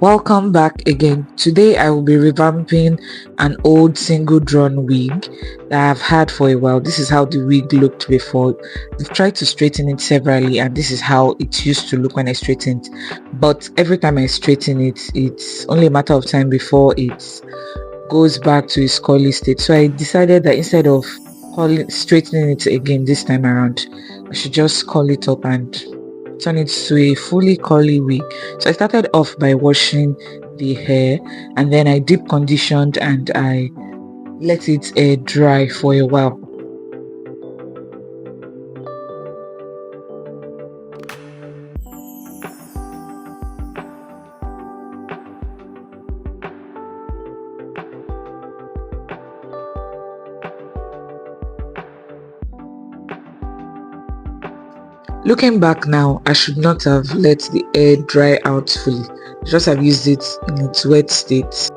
Welcome back again. Today I will be revamping an old single drawn wig that I've had for a while. This is how the wig looked before. I've tried to straighten it severally and this is how it used to look when I straightened. But every time I straighten it, it's only a matter of time before it goes back to its curly state. So I decided that instead of straightening it again this time around, I should just curl it up and turn it to a fully curly wig. So I started off by washing the hair and then I deep conditioned and I let it air dry for a while. Looking back now, I should not have let the hair dry out fully. I just have used it in its wet state.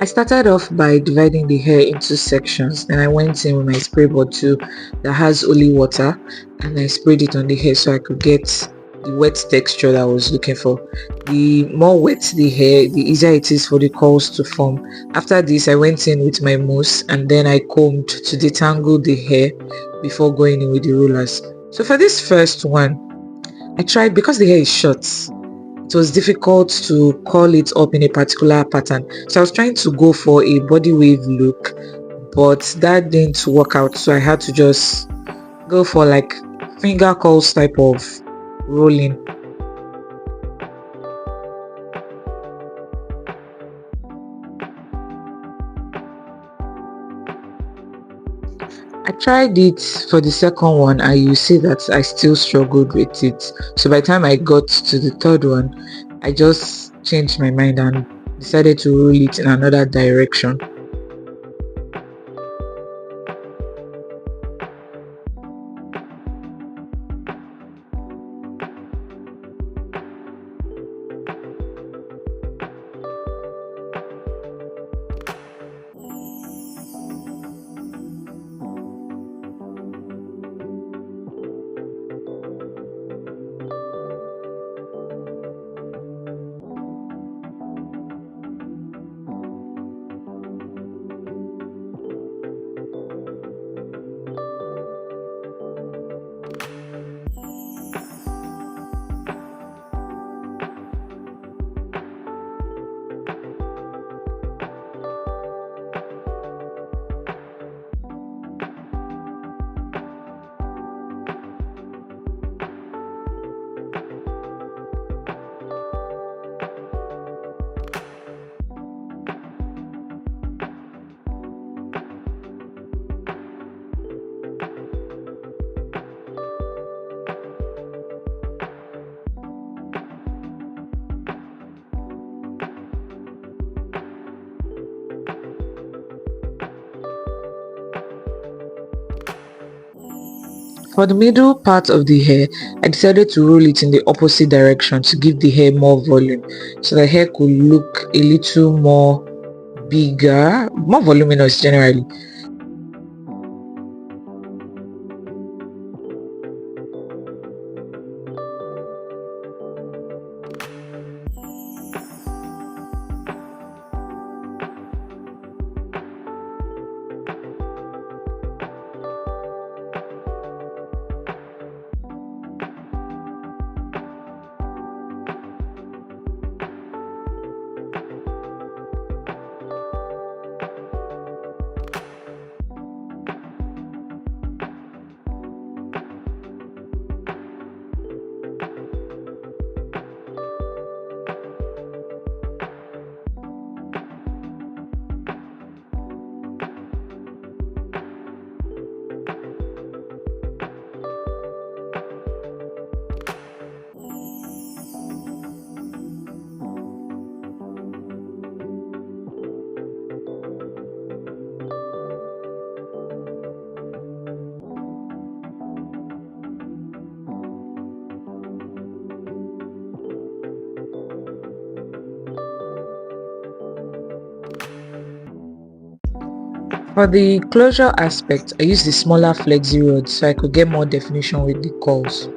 I started off by dividing the hair into sections. Then I went in with my spray bottle that has holy water and I sprayed it on the hair so I could get the wet texture that I was looking for. The more wet the hair, the easier it is for the curls to form. After this, I went in with my mousse and then I combed to detangle the hair before going in with the rollers. So for this first one, I tried, because the hair is short, it was difficult to curl it up in a particular pattern. So I was trying to go for a body wave look, but that didn't work out. So I had to just go for like finger curls type of rolling. I tried it for the second one and you see that I still struggled with it. So by the time I got to the third one, I just changed my mind and decided to roll it in another direction. For the middle part of the hair, I decided to roll it in the opposite direction to give the hair more volume, so the hair could look a little more bigger, more voluminous generally. For the closure aspect, I used the smaller Flexi Rods so I could get more definition with the curls.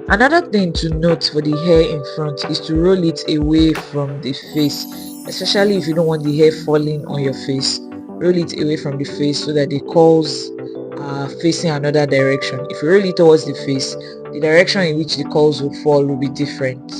Another thing to note for the hair in front is to roll it away from the face, especially if you don't want the hair falling on your face. Roll it away from the face so that the curls are facing another direction. If you roll it towards the face, the direction in which the curls will fall will be different.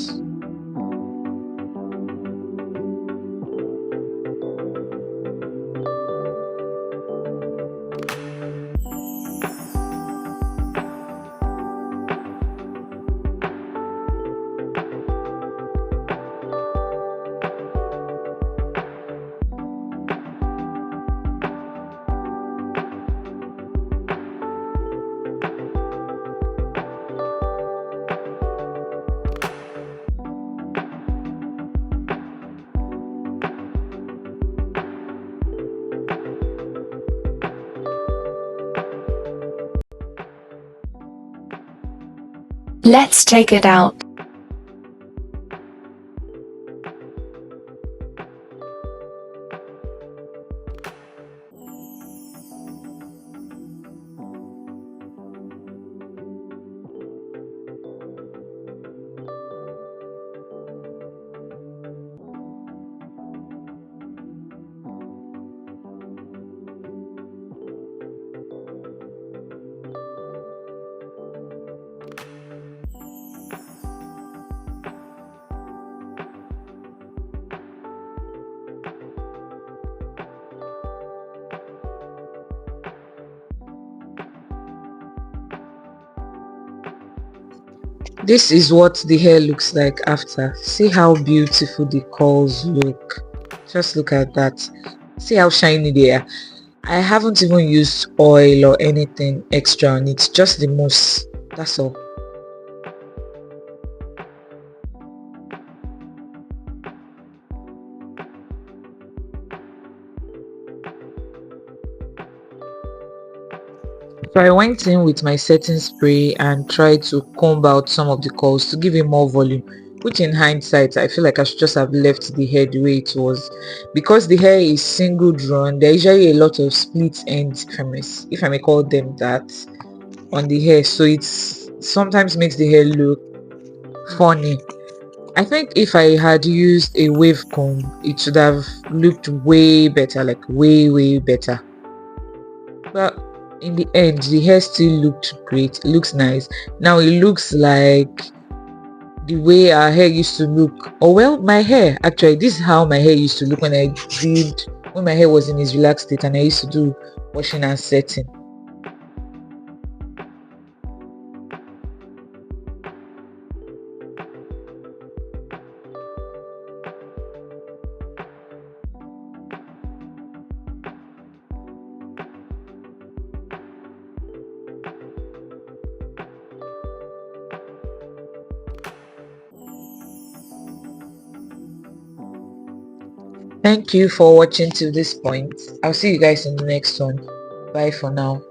Let's take it out. This is what the hair looks like after. See how beautiful the curls look. Just look at that. See how shiny they are. I haven't even used oil or anything extra on it, just the mousse. That's all. So I went in with my setting spray and tried to comb out some of the curls to give it more volume, which in hindsight I feel like I should just have left the hair the way it was. Because the hair is single drawn, there is usually a lot of split ends, if I may call them that, on the hair, so it sometimes makes the hair look funny. I think if I had used a wave comb, it should have looked way better, like way better. But in the end, the hair still looked great. It looks nice. Now it looks like the way our hair used to look. Oh well, my hair actually, this is how my hair used to look when my hair was in its relaxed state and I used to do washing and setting. Thank you for watching till this point. I'll see you guys in the next one. Bye for now.